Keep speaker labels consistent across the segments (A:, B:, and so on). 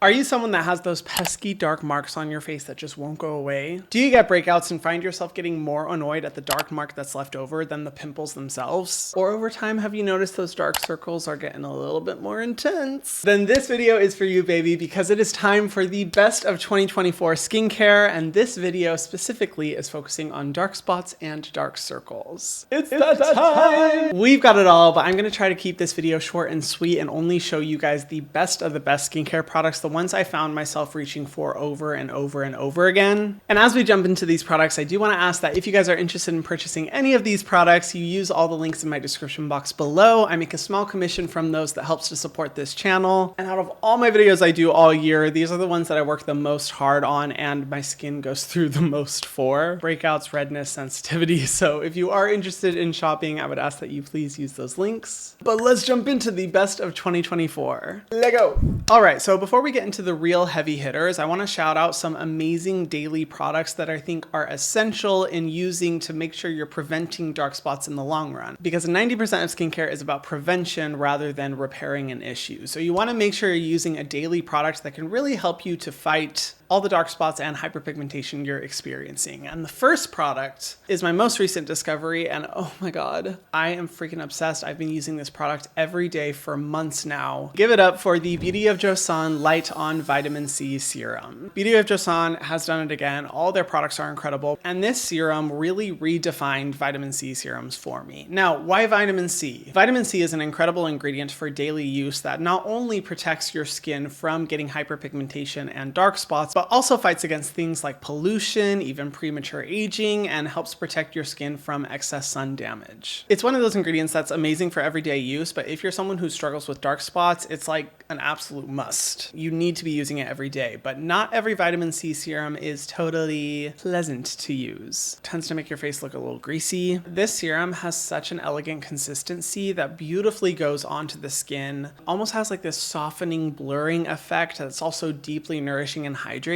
A: Are you someone that has those pesky dark marks on your face that just won't go away? Do you get breakouts and find yourself getting more annoyed at the dark mark that's left over than the pimples themselves? Or over time, have you noticed those dark circles are getting a little bit more intense? Then this video is for you, baby, because it is time for the best of 2024 skincare, and this video specifically is focusing on dark spots and dark circles. It's that time! We've got it all, but I'm gonna try to keep this video short and sweet and only show you guys the best of the best skincare products, the ones I found myself reaching for over and over and over again. And as we jump into these products, I do want to ask that if you guys are interested in purchasing any of these products, you use all the links in my description box below. I make a small commission from those that helps to support this channel. And out of all my videos I do all year, these are the ones that I work the most hard on and my skin goes through the most for. Breakouts, redness, sensitivity. So if you are interested in shopping, I would ask that you please use those links. But let's jump into the best of 2024. Let's go. All right, so before we get into the real heavy hitters, I want to shout out some amazing daily products that I think are essential in using to make sure you're preventing dark spots in the long run. Because 90% of skincare is about prevention rather than repairing an issue. So you want to make sure you're using a daily product that can really help you to fight all the dark spots and hyperpigmentation you're experiencing. And the first product is my most recent discovery, and oh my god, I am freaking obsessed. I've been using this product every day for months now. Give it up for the Beauty of Joseon Light On Vitamin C Serum. Beauty of Joseon has done it again. All their products are incredible, and this serum really redefined vitamin C serums for me. Now, why vitamin C? Vitamin C is an incredible ingredient for daily use that not only protects your skin from getting hyperpigmentation and dark spots, but also fights against things like pollution, even premature aging, and helps protect your skin from excess sun damage. It's one of those ingredients that's amazing for everyday use, but if you're someone who struggles with dark spots, it's like an absolute must. You need to be using it every day, but not every vitamin C serum is totally pleasant to use. It tends to make your face look a little greasy. This serum has such an elegant consistency that beautifully goes onto the skin, almost has like this softening, blurring effect that's also deeply nourishing and hydrating,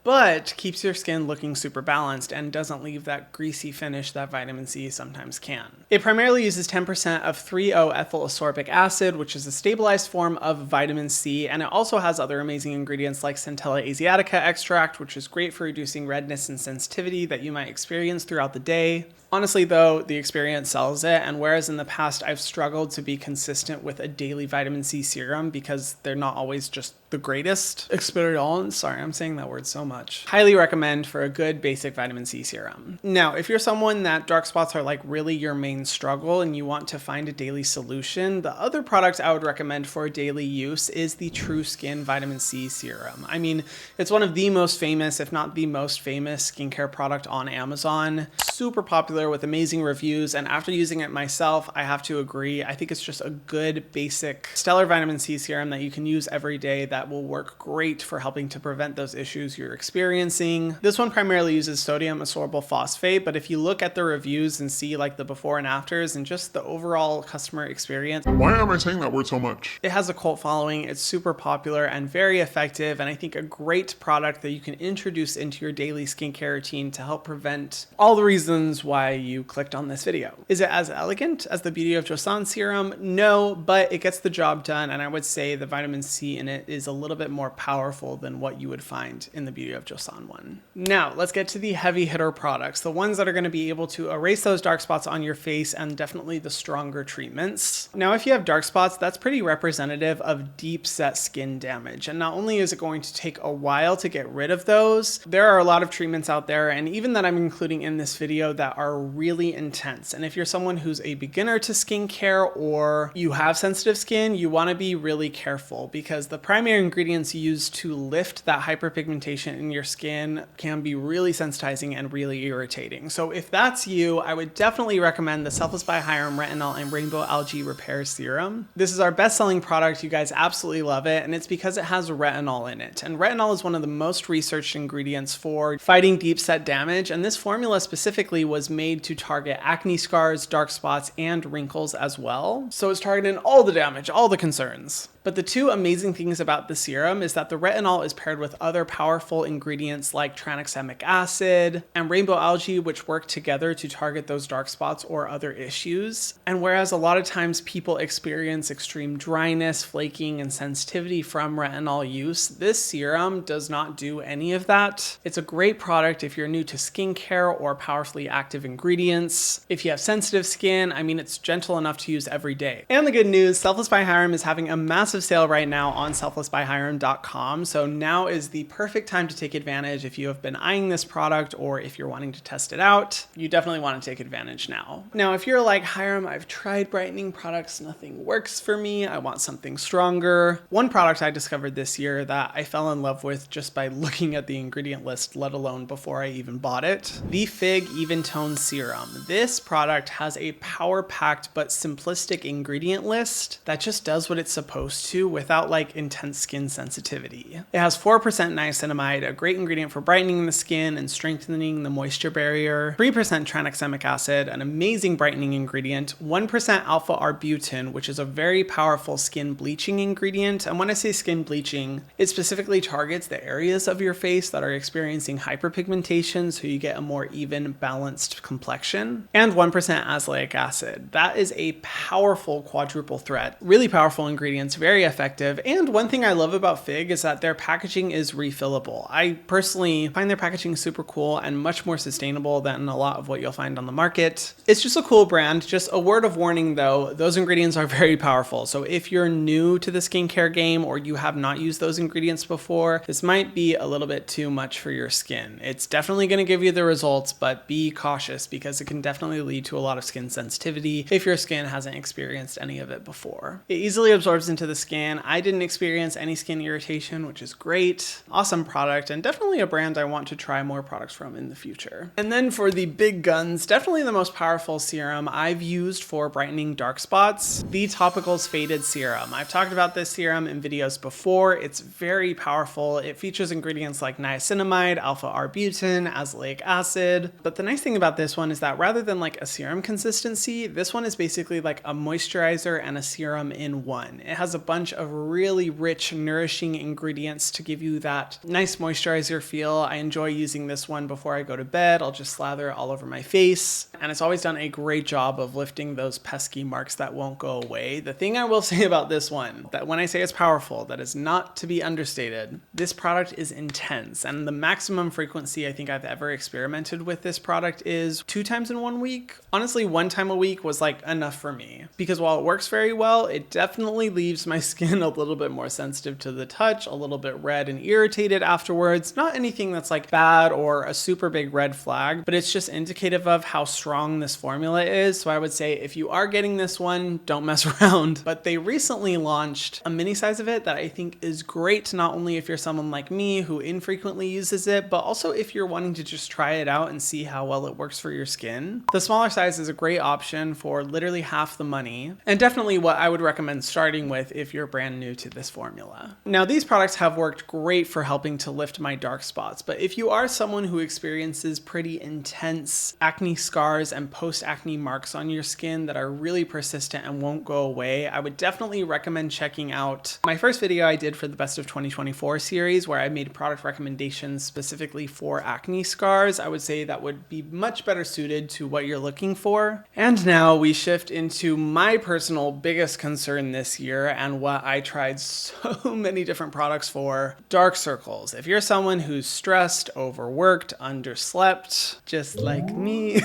A: but keeps your skin looking super balanced and doesn't leave that greasy finish that vitamin C sometimes can. It primarily uses 10% of 3,0-ethyl ascorbic acid, which is a stabilized form of vitamin C, and it also has other amazing ingredients like Centella asiatica extract, which is great for reducing redness and sensitivity that you might experience throughout the day. Honestly though, the experience sells it, and whereas in the past I've struggled to be consistent with a daily vitamin C serum because they're not always just the greatest experience, sorry I'm saying that word so much, highly recommend for a good basic vitamin C serum. Now, if you're someone that dark spots are like really your main struggle and you want to find a daily solution, the other product I would recommend for daily use is the True Skin Vitamin C Serum. I mean, it's one of the most famous, if not the most famous skincare product on Amazon. Super popular with amazing reviews, and after using it myself, I have to agree. I think it's just a good basic stellar vitamin C serum that you can use every day that will work great for helping to prevent those issues you're experiencing. This one primarily uses sodium ascorbyl phosphate, but if you look at the reviews and see like the before and afters and just the overall customer experience.
B: Why am I saying that word so much?
A: It has a cult following, it's super popular and very effective, and I think a great product that you can introduce into your daily skincare routine to help prevent all the reasons why you clicked on this video. Is it as elegant as the Beauty of Joseon serum? No, but it gets the job done, and I would say the vitamin C in it is a little bit more powerful than what you would find in the Beauty of Joseon one. Now, let's get to the heavy hitter products, the ones that are going to be able to erase those dark spots on your face and definitely the stronger treatments. Now, if you have dark spots, that's pretty representative of deep set skin damage, and not only is it going to take a while to get rid of those, there are a lot of treatments out there, and even that I'm including in this video, that are really intense. And if you're someone who's a beginner to skincare or you have sensitive skin, you want to be really careful because the primary ingredients used to lift that hyperpigmentation in your skin can be really sensitizing and really irritating. So if that's you, I would definitely recommend the Selfless by Hyram Retinol and Rainbow Algae Repair Serum. This is our best-selling product. You guys absolutely love it, and it's because it has retinol in it. And retinol is one of the most researched ingredients for fighting deep set damage, and this formula specifically was made to target acne scars, dark spots, and wrinkles as well. So it's targeting all the damage, all the concerns. But the two amazing things about the serum is that the retinol is paired with other powerful ingredients like tranexamic acid and rainbow algae, which work together to target those dark spots or other issues. And whereas a lot of times people experience extreme dryness, flaking, and sensitivity from retinol use, this serum does not do any of that. It's a great product if you're new to skincare or powerfully active ingredients. If you have sensitive skin, I mean, it's gentle enough to use every day. And the good news, Selfless by Hyram is having a massive sale right now on selflessbyhyram.com. So now is the perfect time to take advantage if you have been eyeing this product or if you're wanting to test it out. You definitely want to take advantage now. Now, if you're like, Hyram, I've tried brightening products, nothing works for me, I want something stronger. One product I discovered this year that I fell in love with just by looking at the ingredient list, let alone before I even bought it, the Fig Even Tone Serum. This product has a power-packed but simplistic ingredient list that just does what it's supposed to without like intense skin sensitivity. It has 4% niacinamide, a great ingredient for brightening the skin and strengthening the moisture barrier, 3% tranexamic acid, an amazing brightening ingredient, 1% alpha-arbutin, which is a very powerful skin bleaching ingredient. And when I say skin bleaching, it specifically targets the areas of your face that are experiencing hyperpigmentation so you get a more even, balanced complexion, and 1% azelaic acid. That is a powerful quadruple threat. Really powerful ingredients, very effective. And one thing I love about Fig is that their packaging is refillable. I personally find their packaging super cool and much more sustainable than a lot of what you'll find on the market. It's just a cool brand. Just a word of warning though, those ingredients are very powerful. So if you're new to the skincare game or you have not used those ingredients before, this might be a little bit too much for your skin. It's definitely going to give you the results, but be cautious because it can definitely lead to a lot of skin sensitivity if your skin hasn't experienced any of it before. It easily absorbs into the skin. I didn't experience any skin irritation, which is great. Awesome product, and definitely a brand I want to try more products from in the future. And then for the big guns, definitely the most powerful serum I've used for brightening dark spots, the Topicals Faded Serum. I've talked about this serum in videos before. It's very powerful. It features ingredients like niacinamide, alpha-arbutin, azelaic acid. But the nice thing about this one is that rather than like a serum consistency, this one is basically like a moisturizer and a serum in one. It has a bunch of really rich, nourishing ingredients to give you that nice moisturizer feel. I enjoy using this one before I go to bed. I'll just slather it all over my face. And it's always done a great job of lifting those pesky marks that won't go away. The thing I will say about this one, that when I say it's powerful, that is not to be understated. This product is intense, and the maximum frequency I think I've ever experimented with this product is 2 times in 1 week. Honestly, 1 time a week was like enough for me, because while it works very well, it definitely leaves my skin a little bit more sensitive to the touch, a little bit red and irritated afterwards. Not anything that's like bad or a super big red flag, but it's just indicative of how strong this formula is. So I would say if you are getting this one, don't mess around. But they recently launched a mini size of it that I think is great, not only if you're someone like me who infrequently uses it, but also if you're wanting to just try it out and see how well it works for your skin. The smaller size is a great option for literally half the money, and definitely what I would recommend starting with if you're brand new to this formula. Now, these products have worked great for helping to lift my dark spots, but if you are someone who experiences pretty intense acne scars and post-acne marks on your skin that are really persistent and won't go away, I would definitely recommend checking out my first video I did for the Best of 2024 series, where I made product recommendations specifically for acne scars. I would say that would be much better suited to what you're looking for. And now we shift into my personal biggest concern this year and what I tried so many different products for: dark circles. If you're someone who's stressed, overworked, underslept, just like me,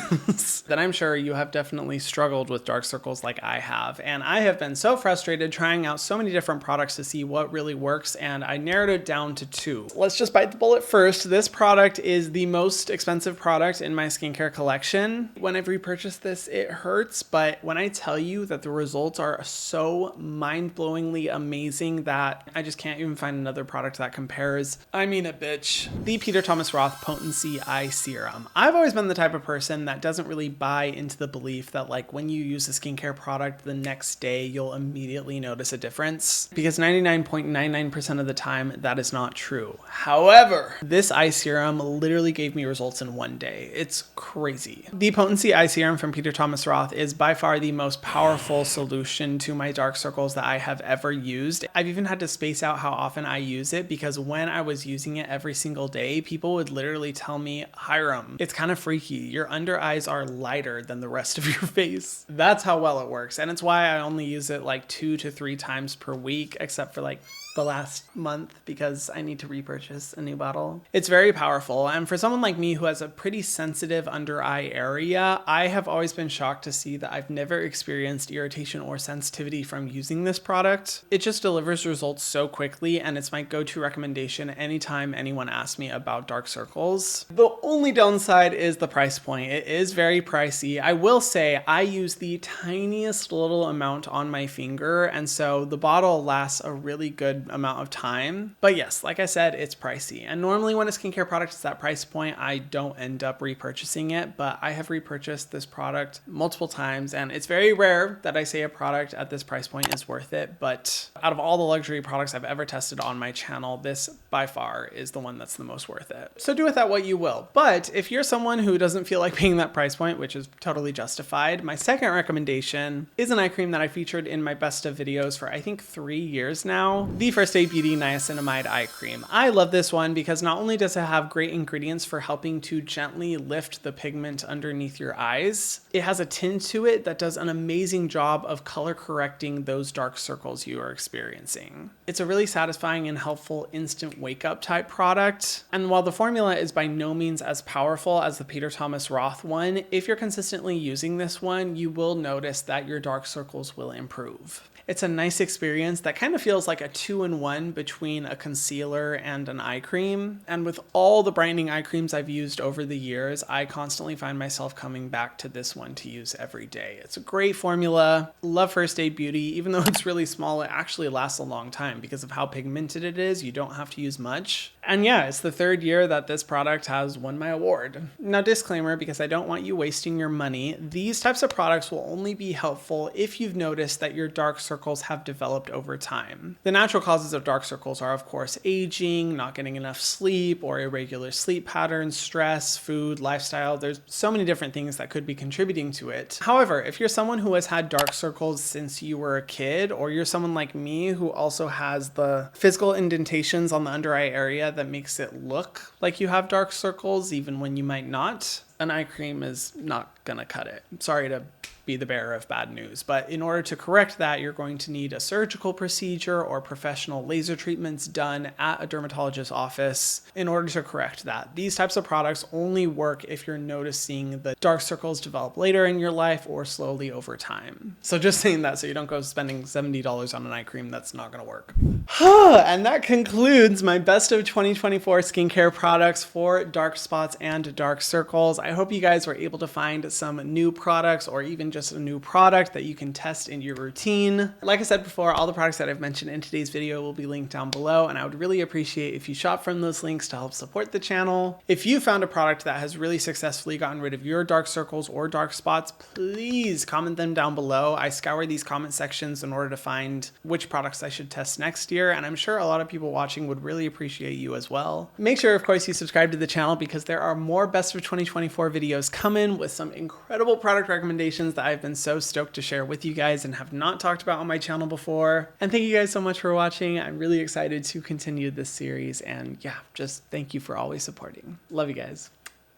A: then I'm sure you have definitely struggled with dark circles like I have. And I have been so frustrated trying out so many different products to see what really works, and I narrowed it down to 2. Let's just bite the bullet first. This product is the most expensive product in my skincare collection. When I've repurchased this, it hurts, but when I tell you that the results are so mind-blowingly amazing that I just can't even find another product that compares, I mean it, bitch. The Peter Thomas Roth Potency Eye Serum. I've always been the type of person that doesn't really buy into the belief that like when you use a skincare product the next day you'll immediately notice a difference, because 99.99% of the time that is not true. However, this eye serum literally gave me results in 1 day. It's crazy. The Potency Eye Serum from Peter Thomas Roth is by far the most powerful solution to my dark circles that I have ever used. I've even had to space out how often I use it because when I was using it every single day, people would literally tell me, Hiram, it's kind of freaky. Your under eyes are lighter than the rest of your face. That's how well it works. And it's why I only use it like 2 to 3 times per week, except for like the last month because I need to repurchase a new bottle. It's very powerful, and for someone like me who has a pretty sensitive under eye area, I have always been shocked to see that I've never experienced irritation or sensitivity from using this product. It just delivers results so quickly, and it's my go-to recommendation anytime anyone asks me about dark circles. The only downside is the price point. It is very pricey. I will say I use the tiniest little amount on my finger, and so the bottle lasts a really good amount of time. But yes, like I said, it's pricey. And normally when a skincare product is that price point, I don't end up repurchasing it, but I have repurchased this product multiple times, and it's very rare that I say a product at this price point is worth it. But out of all the luxury products I've ever tested on my channel, this by far is the one that's the most worth it. So do with that what you will. But if you're someone who doesn't feel like paying that price point, which is totally justified, my second recommendation is an eye cream that I featured in my best of videos for I think 3 years now. The First Aid Beauty Niacinamide Eye Cream. I love this one because not only does it have great ingredients for helping to gently lift the pigment underneath your eyes, it has a tint to it that does an amazing job of color correcting those dark circles you are experiencing. It's a really satisfying and helpful instant wake up type product. And while the formula is by no means as powerful as the Peter Thomas Roth one, if you're consistently using this one, you will notice that your dark circles will improve. It's a nice experience that kind of feels like a 2-in-1 between a concealer and an eye cream. And with all the brightening eye creams I've used over the years, I constantly find myself coming back to this one to use every day. It's a great formula. Love First Aid Beauty. Even though it's really small, it actually lasts a long time because of how pigmented it is. You don't have to use much. And yeah, it's the 3rd year that this product has won my award. Now, disclaimer, because I don't want you wasting your money, these types of products will only be helpful if you've noticed that your dark circles have developed over time. The natural causes of dark circles are, of course, aging, not getting enough sleep, or irregular sleep patterns, stress, food, lifestyle. There's so many different things that could be contributing to it. However, if you're someone who has had dark circles since you were a kid, or you're someone like me who also has the physical indentations on the under eye area that makes it look like you have dark circles even when you might not, an eye cream is not gonna cut it. Sorry to be the bearer of bad news, but in order to correct that, you're going to need a surgical procedure or professional laser treatments done at a dermatologist's office in order to correct that. These types of products only work if you're noticing the dark circles develop later in your life or slowly over time. So just saying that so you don't go spending $70 on an eye cream that's not gonna work. And that concludes my best of 2024 skincare products for dark spots and dark circles. I hope you guys were able to find some new products or even just a new product that you can test in your routine. Like I said before, all the products that I've mentioned in today's video will be linked down below, and I would really appreciate if you shop from those links to help support the channel. If you found a product that has really successfully gotten rid of your dark circles or dark spots, please comment them down below. I scour these comment sections in order to find which products I should test next year, and I'm sure a lot of people watching would really appreciate you as well. Make sure, of course, you subscribe to the channel because there are more best of 2024 videos coming with some incredible product recommendations that I've been so stoked to share with you guys and have not talked about on my channel before. And thank you guys so much for watching. I'm really excited to continue this series, and yeah, just thank you for always supporting. Love you guys.